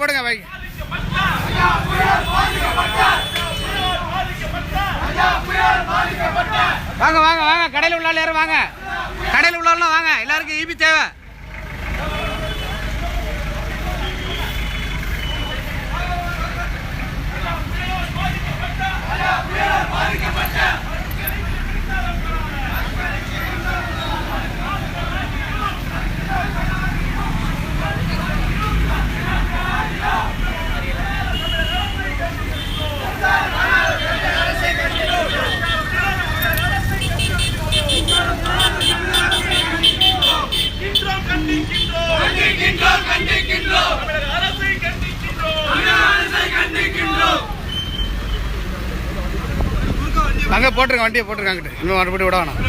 போடுங்க வை. வாங்க வாங்க வாங்க, கடையில் உள்ள யாரும் வாங்க, கடையில் உள்ளவங்களும் வாங்க, எல்லாருக்கும் ஈபி தேவை. அங்கே போட்டிருங்க, வண்டியை போட்டிருக்காங்க, இன்னும் மறுபடியும் விட வேணாம்.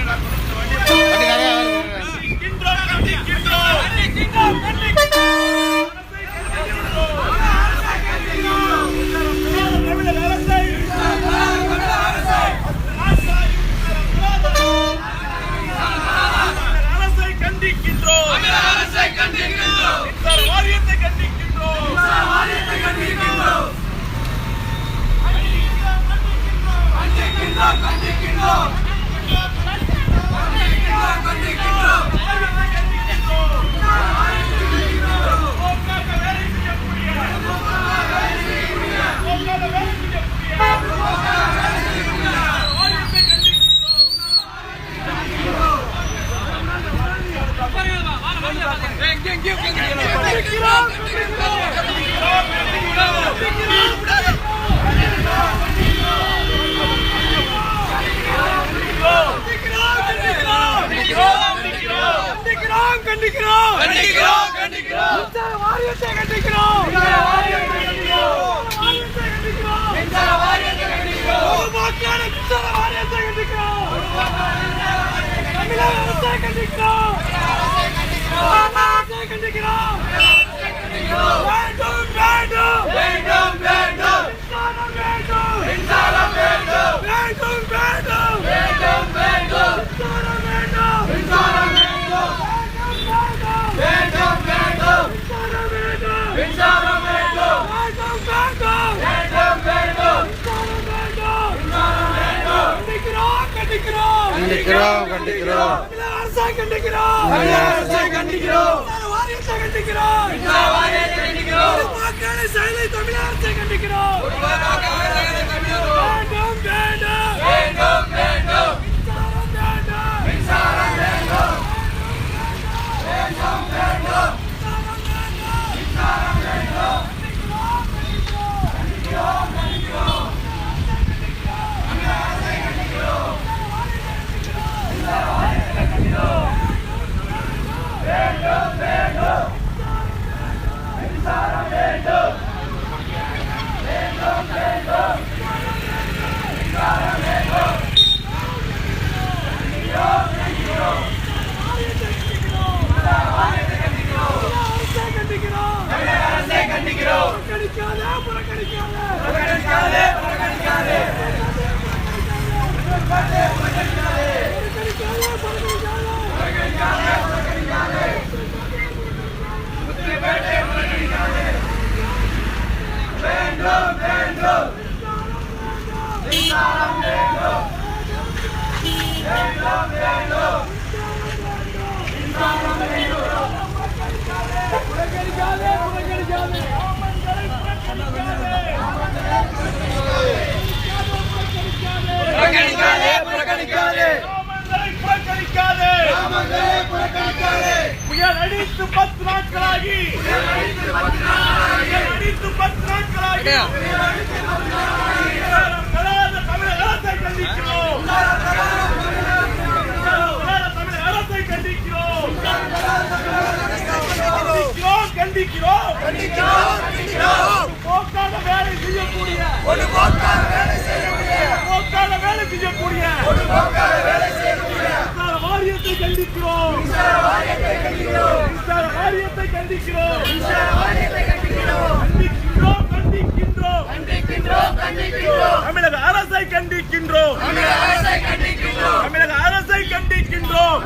தமிழக அரசை கண்டிக்கின்றோம். தமிழக அரசை கண்டிக்கின்றோம்.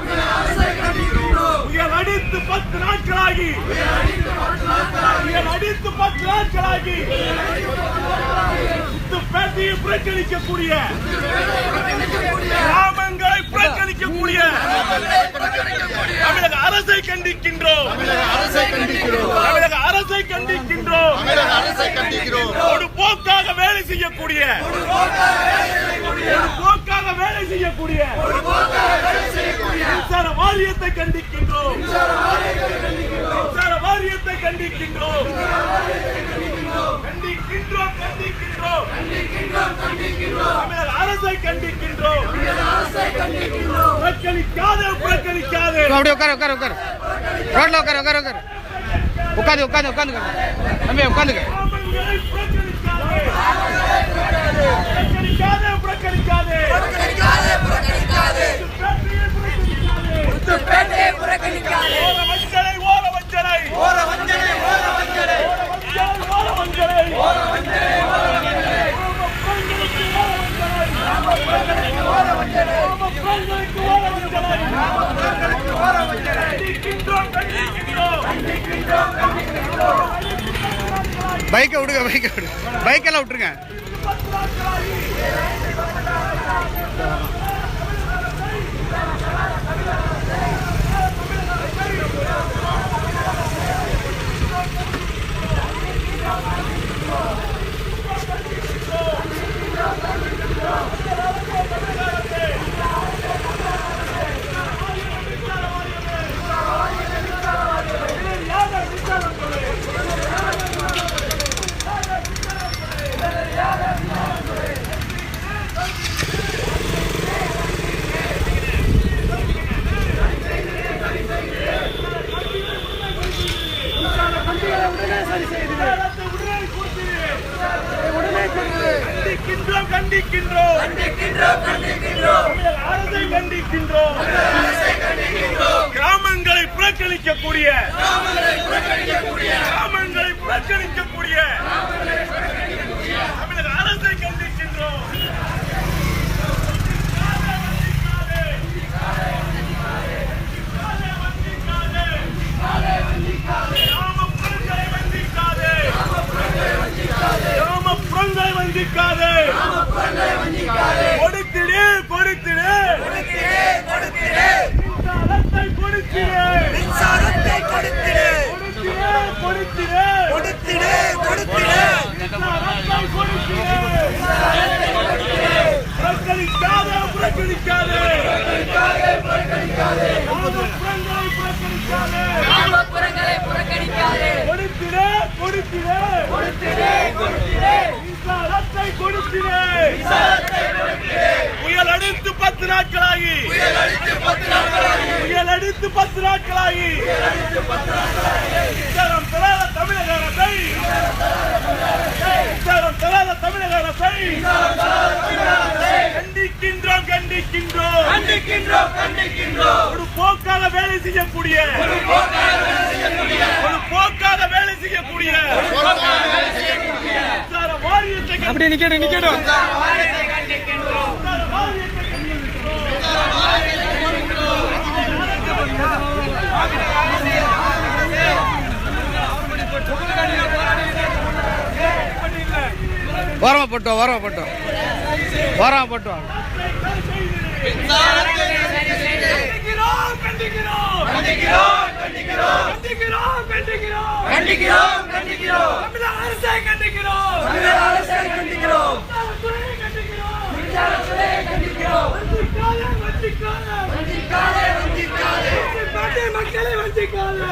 புயல் அடித்து 10 நாட்களாகி அடித்து 10 நாட்களாகி பேட்டையை புறக்கணிக்கக்கூடிய கிராமங்களை புறக்கணிக்கக்கூடிய தமிழக அரசை கண்டிக்கின்றோம். தமிழக அரசை கண்டிக்கின்றோம். ஒரு போக்காக வேலை செய்யக்கூடிய மின்சார வாரியத்தை கண்டிக்கின்றோம். மின்சார வாரியத்தை கண்டிக்கின்றோம். தமிழக அரசை கண்டிக்கின்றோம். புறக்கணிக்காதே. அப்படியே உட்காரு ரோட்ல உட்காரு உட்காந்து தம்பி உட்காந்துக்க. புறக்கணிக்காதே. பைக்கை விடுங்க பைக்கெல்லாம் விட்டுருங்க. கண்டிக்கின்றோம். அரசை கண்டிக்கின்றோம். கிராமங்களை புறக்கணிக்கக்கூடிய தமிழக அரசை கண்டிக்கின்றோம். கிராமப்புறங்களை வஞ்சிக்காதே. கொடுத்திடு மின்சாரத்தை கொடுத்திடு. புறக்கணிக்காதே. புயல் அடித்து 10 நாட்களாகி தமிழக அரசை கண்டிக்கின்றோம். ஒரு போக்காக வேலை செய்யக்கூடிய அப்படி நிக்கட்டும். ஓரமா போட்டோம். மக்களை வஞ்சிக்காதே.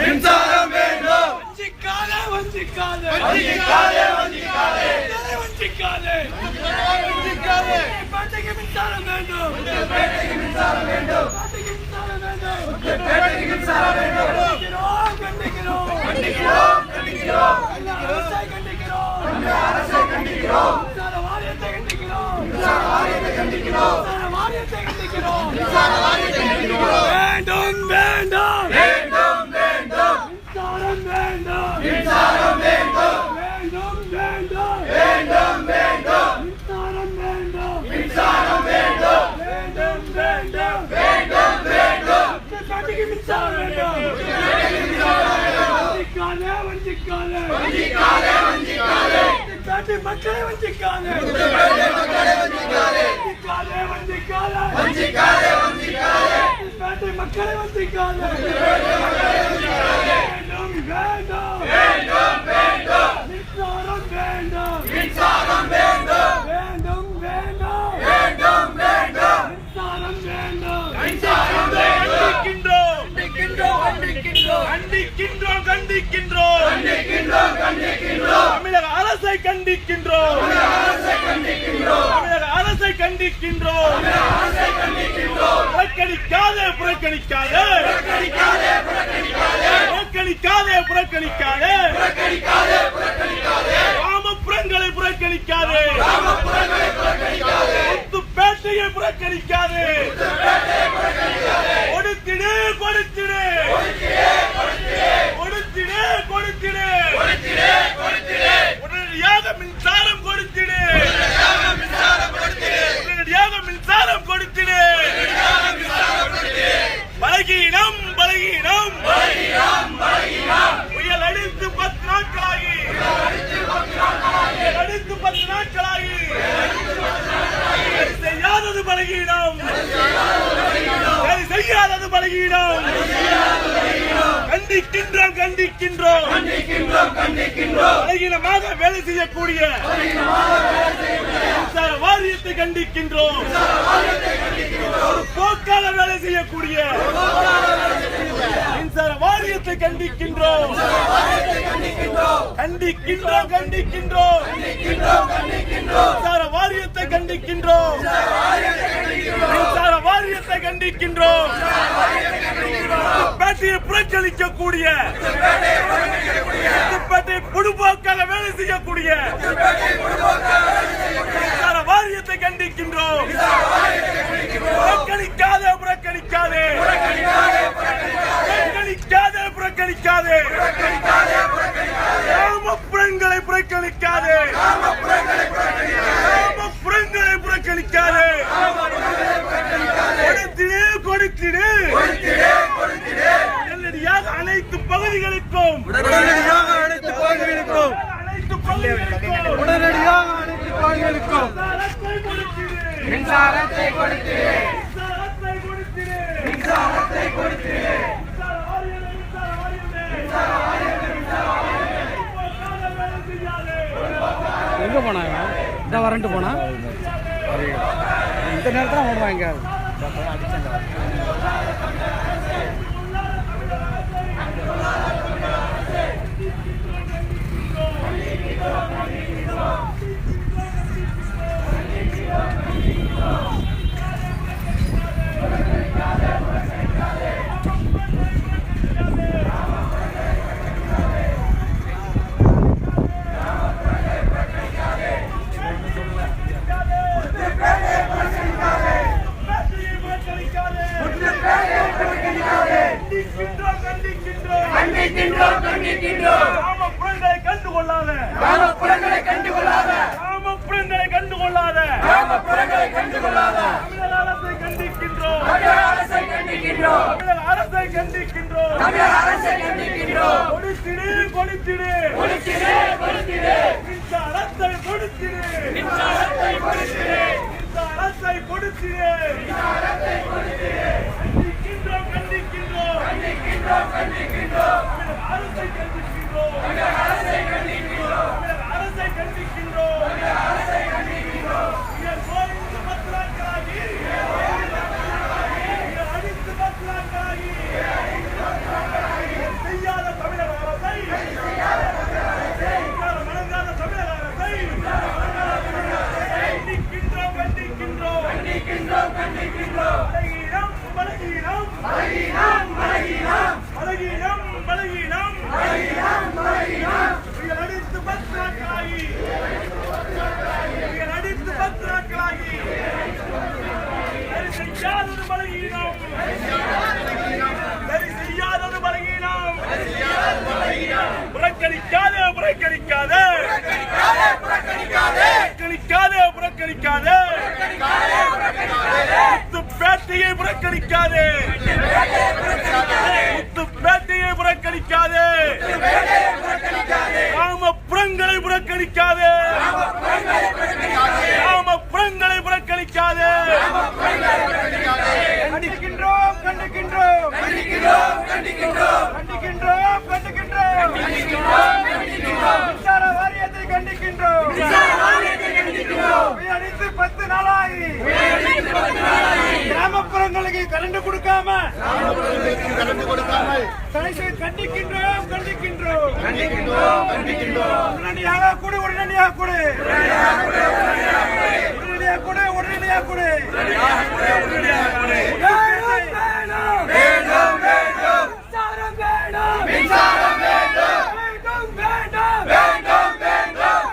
மின்சாரம் வேண்டும். வேண்டும் வேண்டும் வேண்டும் வேண்டும் மின்சாரம் வேண்டும் வேண்டும் வேண்டும் வேண்டும் மின்சாரம் வேண்டும் வேண்டும் வேண்டும் வேண்டும் வேண்டும் காட்டிக்கு மின்சாரம் வேண்டும் வஞ்சிக்காதே காட்டி மக்களை வஞ்சிக்காதே காட்டி மக்களை வஞ்சிக்காதே வேண்டும் வேண்டும் மின்சாரம் வேண்டும் வேண்டும் வேண்டும் வேண்டும் மின்சாரம் வேண்டும் கண்டிக்கின்றோம் தமிழக அரசை கண்டிக்கின்றோம் புறக்கணிக்காதே கிராமப்புறங்களை புறக்கணிக்காதே பேட்டையை புறக்கணிக்காதே கொடுத்திடு உடனடியாக மின்சாரம் கொடுத்திடு பலகீனம் புயல் அடித்து 10 நாட்களாகி செய்யாதது பலகீனம் கண்டிக்கின்றோம் பலகீனமாக வேலை செய்யக்கூடிய மின்சார வாரியத்தை கண்டிக்கின்றோம் ஒரு போக்கால வேலை செய்யக்கூடிய மின்சார வாரியத்தை கண்டிக்கின்றோம் மின்சார வாரியத்தை கண்டிக்கின்றோம் பேட்டையை புறக்கணிக்கக்கூடிய பேட்டையை பொதுப்போக்காக வேலை செய்யக்கூடிய மின்சார வாரியத்தை கண்டிக்கின்றோம் புறக்கணிக்காதே கிராமப்புறங்களை புறக்கணிக்காதே கொடுத்திடு நேரடியாக அனைத்து பகுதிகளுக்கும் மின்சாரத்தை கொடுத்திடு எங்க போனா இதான் வரண்டு போனா இந்த நேரத்தில் ஓடுவாங்க கிராமப்புறங்களை கண்டுகொள்ளாத தமிழக அரசை கண்டிக்கின்றோம் கொடுத்திடு மின்சாரத்தை கொடுத்திடு புறக்கணிக்காதே முத்துப்பேட்டையை புறக்கணிக்காதே முத்துப்பேட்டையை புறக்கணிக்காதே கிராமப்புறங்களை புறக்கணிக்காதே கிராமப்புறங்களை புறக்கணிக்காதே கண்டிக்கின்றோம் கண்டிக்கின்றோம் கண்டிக்கின்றோம் கண்டிக்கின்றோம் கண்டிக்கின்றோம் கண்டிக்கின்றோம் மின்சார வாரியத்தை கண்டிக்கின்றோம் அடித்து 10 நாளாகி கிராமப்புறங்களுக்கு கரண்ட் கொடுக்காம கண்டிக்கின்றோம் கண்டிக்கின்றோம் உடனடியாக கொடு உடனடியாக கொடு உடனடியாக கொடு உடனடியாக கொடு வேண்டும் வேண்டும் மின்சாரம் வேண்டும் வேண்டும் வேண்டும் வேண்டும்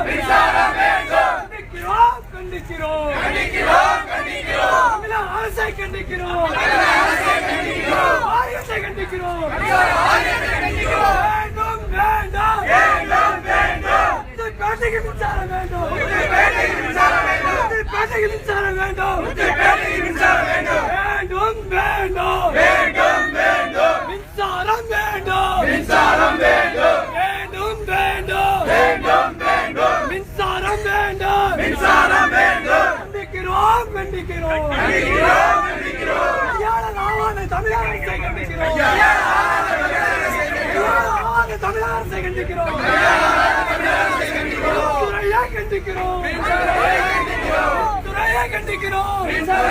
மின்சாரம் வேண்டும் கண்டிக்கிறோம் கண்டிக்கிறோம் கண்டிக்கிறோம் தமிழக அரசை கண்டிக்கிறோம் வாரியத்தை கண்டிக்கிறோம் வேண்டும் வேண்டும் வேண்டும் வேண்டும் பேட்டைக்கு மின்சாரம் வேண்டும் பேட்டைக்கு மின்சாரம் வேண்டும் பேட்டைக்கு மின்சாரம் வேண்டும் பேட்டைக்கு மின்சாரம் வேண்டும் வேண்டும் வேண்டும் வேண்டும் மின்சாரம் வேண்டும் மின்சாரம் வேண்டும் வேண்டும் வேண்டும் வேண்டும் மின்சாரம் வேண்டும் மின்சாரம் வேண்டும் கண்டிக்கிறோம் கண்டிக்கிறோம் கண்டிக்கிறோம் கண்டிக்கிறோம் தமிழக அரசை கண்டிக்கிறோம் தமிழக அரசை கண்டிக்கிறோம் துறையை கண்டிக்கிறோம் துறையை கண்டிக்கிறோம் வேண்டும்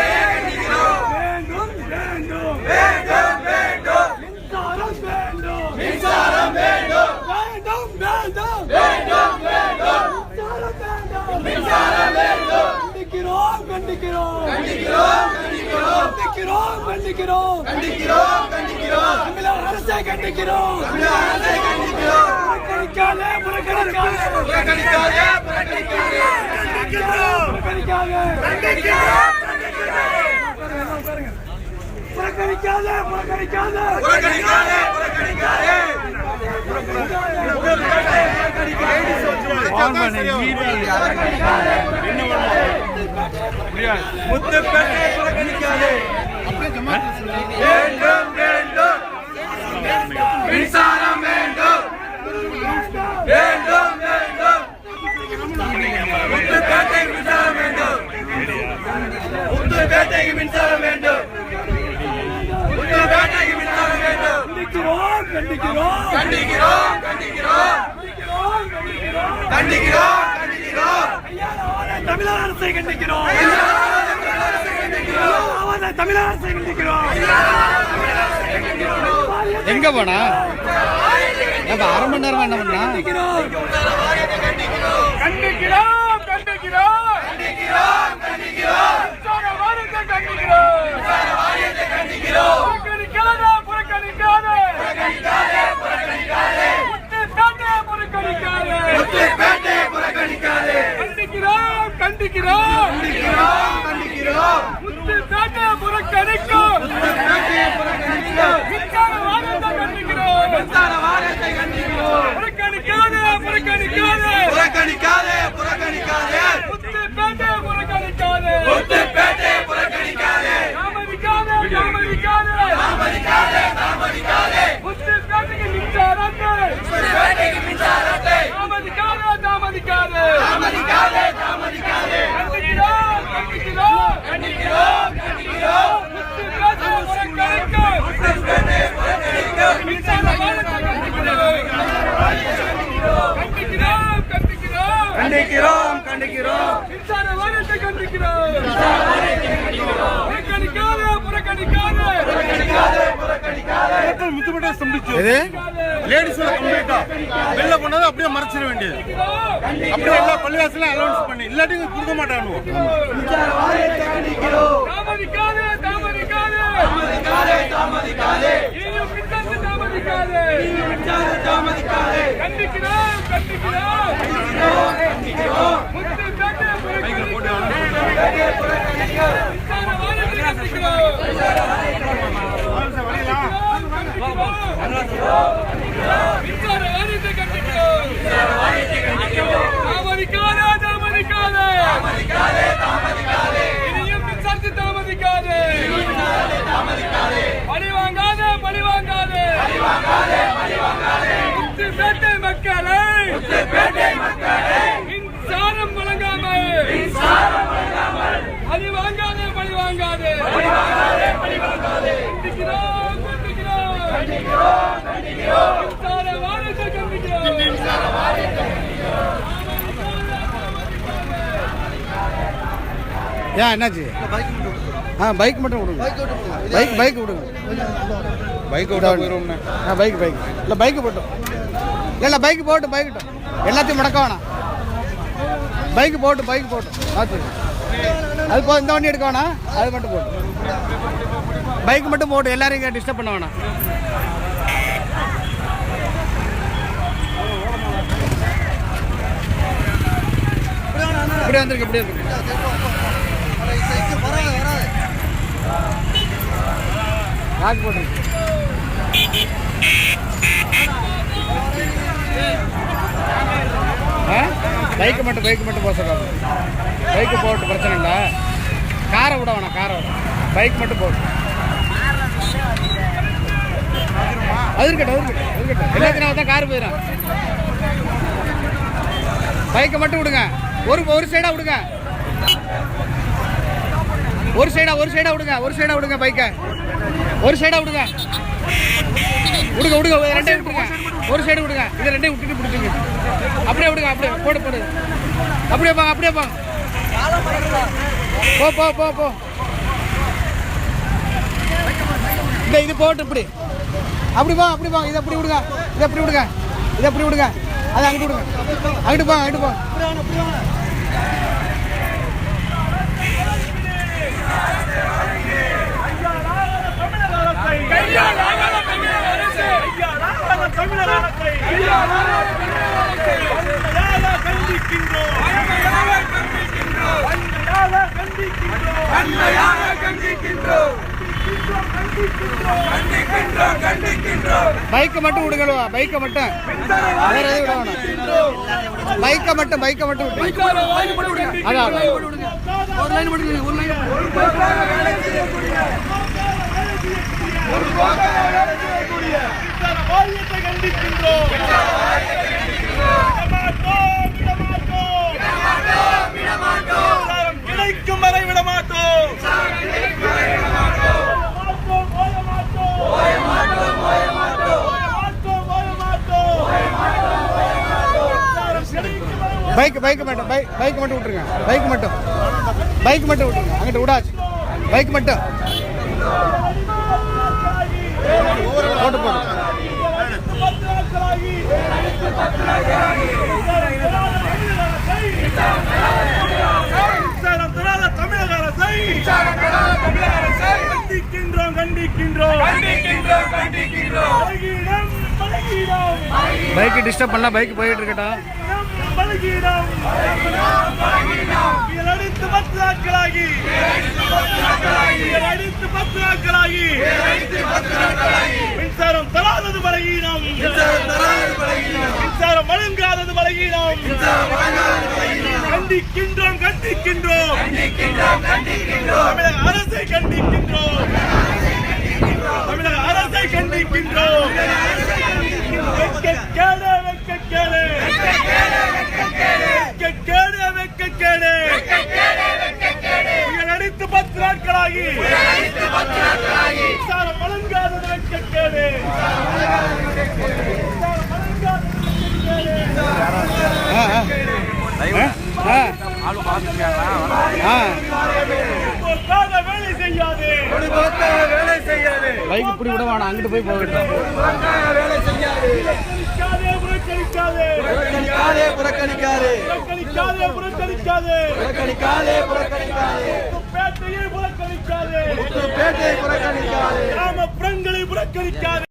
வேண்டும் வேண்டும் வேண்டும் மின்சாரம் வேண்டும் வேண்டும் வேண்டும் வேண்டும் வேண்டும் மின்சாரம் வேண்டும் கண்டிக்கிறோம் கண்டிக்கிறோம் கண்டிக்கிறோம் கண்டிக்கிறோம் கண்டிக்கிறோம் கண்டிக்கிறோம் கண்டிக்கிறோம் தமிழக அரசை கண்டிக்கிறோம் தமிழக அரசை கண்டிக்கிறோம் புறக்கணிக்காதே புறக்கணிக்காதே புறக்கணிக்காதே புறக்கணிக்காதே புறக்கணிக்காதே புறக்கணிக்காதே புறக்கணிக்காதே முத்துப்பேட்டை புறக்கணிக்காதே வேண்டும் வேண்டும் மின்சாரம் வேண்டும் வேண்டும் வேண்டும் முத்துப்பேட்டை மின்சாரம் வேண்டும் முத்துப்பேட்டைக்கு மின்சாரம் வேண்டும் முத்துப்பேட்டைக்கு மின்சாரம் வேண்டும் கண்டிக்கிறோம் கண்டிக்கிறோம் கண்டிக்கிறோம் கண்டிக்கிறோம் கண்டிக்கிறோம் கண்டிக்கிறோம் தமிழக அரசை கண்டிக்கிறோம் தமிழக அரசை கண்டிக்கிறோம் எங்க போனா அரை மணி நேரம் என்ன பண்ணா கண்டிக்கிறோம் கண்டிக்கிறோம் கண்டிக்கிறோம் கண்டிக்கிறோம் புறக்கணிக்காதே புறக்கணிக்காதே புறக்கணிக்காதே புறக்கணிக்காதே முத்துப்பேட்டை புறக்கணிக்காதே கண்டிக்கிறோம் கண்டிக்கிறோம் கண்டிக்கிறோம் கண்டிக்கிறோம் முத்துப்பேட்டை புறக்கணிக்கும் முத்துப்பேட்டை புறக்கணிக்கும் மின்சார வாரியத்தை கண்டிக்கிறோம் மின்சார வாரியத்தை கண்டிக்கிறோம் புறக்கணிக்காதே புறக்கணிக்காதே புறக்கணிக்காதே புறக்கணிக்காதே முத்துப்பேட்டை புறக்கணிக்காதே முத்துப்பேட்டை புறக்கணிக்காதே தாமதிக்காதே தாமதிக்காதே தாமதிக்காதே தாமதிக்காதே முத்துப்பேட்டைக்கு மின்சாரத்தை முத்துப்பேட்டைக்கு மின்சாரத்தை தாமதிக்காதே தாமதிக்காதே தாமதிக்காதே தாமதிக்காதே கண்டிக்கிறோம் கண்டிக்கிறோம் கண்டிக்கிறோம் கண்டிக்கிறோம் முத்துப்பேட்டை புறக்கணிக்கும் முத்துப்பேட்டை புறக்கணிக்கும் மின்சார வாரியத்தை கண்டிக்கிறோம் கண்டிக்கிறோம் கண்டிக்கிறோம் கண்டிக்கிறோம் கண்டிக்கிறோம் மின்சார வாரியத்தை கண்டிக்கிறோம் புறக்கணிக்காதே புறக்கணிக்காதே புறக்கணிக்காதே புறக்கணிக்காதே முத்துப்பேட்டை ஸ்தம்பிச்சு லேடிஸோட கம்ப்ளீட்டா வெளில போனது அப்படியே மறைச்சிட வேண்டியது அப்படியே எல்லா பள்ளிவாசலும் அலௌன்ஸ் பண்ணி இல்லாட்டி கொடுக்க மாட்டானு மின்சார வாரியத்தை கண்டிக்கிறோம் தாமதிக்காதே தாமதிக்காதே தாமதிக்காதே தாமதிக்காதே ஈயம் மின்சார தாமதிக்காதே ஈயம் மின்சார தாமதிக்காதே கண்டிக்கிறோம் கண்டிக்கிறோம் கண்டிக்கிறோம் கண்டிக்கிறோம் முத்துப்பேட்டை புறக்கணிக்கும் மின்சார வாரியத்தை கண்டிக்கிறோம் மின்சார வாரியத்தை கண்டிக்கிறோம் தாமதிக்காதே தாமதிக்காதே ஏன் என்னாச்சு? பைக் மட்டும் விடுங்க. பைக் விடுங்க. பைக் விட்டா போயிடுவோம்ண்ணே. பைக் இல்லை பைக்கு போட்டோம். இல்லை பைக்கு போட்டோம். எல்லாத்தையும் முடக்க வேணாம். பைக்கு போட்டோம் பார்த்து அது போ. இந்த வண்டி எடுக்க வேணாம், அது மட்டும் போட்டு பைக் மட்டும் போட்டு எல்லாரையும் டிஸ்டர்ப் பண்ண வேணாம். இப்படியே வந்துருக்கு. ராக் போட்டுருக்கு. பைக்கு மட்டும் போக சொல்றாங்க. பைக்கு போட்டு பிரச்சனை இல்லை. காரை விட வேணாம். பைக் மட்டும் போட்டு அது இருக்கட்டும். எல்லாத்தையும் தான் கார் போயிடும். பைக்கை மட்டும் விடுங்க. ஒரு சைடா விடுங்க. ஒரு சைடா விடுங்க. பைக்கை ஒரு சைடா விடுங்க. ரெண்டையும் விட்டுருங்க. ஒரு சைடு விடுங்க. இதை ரெண்டையும் விட்டுட்டு பிடிச்சிங்க. அப்படியே விடுங்க. அப்படியே போடு. அப்படியே போங்க. போ. இது போட்டு இப்படி அப்படி போங்க. இதை அப்படி விடுங்க. இதை அப்படி விடுங்க. அதை அங்கிட்டு விடுங்க. அங்கிட்டு போங்க. பைக்கை மட்டும் விடுங்களோ. பைக்கை மட்டும் வேற எதுவும் விட வேணாம். பைக்கை மட்டும் அதான் கிடைக்கும் வரை விட மாட்டோம். பைக் மட்டும் விட்டுருங்க. பைக் மட்டும் விட்டுருங்க. அங்கிட்டு விடாச்சு. பைக் மட்டும் போட்டு தமிழக அரசை கண்டிக்கின்றோம். பைக்கு டிஸ்டர்ப் பண்ணலாம். பைக் போயிட்டு இருக்கட்டும். அடித்து 10 நாட்களாகி மின்சாரம் தராதது பலகீனம். மின்சாரம் வழங்காதது பலகீனம். கண்டிக்கின்றோம். தமிழக அரசை கண்டிக்கின்றோம். அடித்து 10 நாட்களாகி மின்சாரம் வழங்காதது வெட்கக்கேடு. வேலை செய்யாது. பைக் இப்படி விட வேணாம். அங்கிட்டு போய் போகட்டும். புறக்கணிக்காதே. கிராமப்புறங்களை புறக்கணிக்காதே.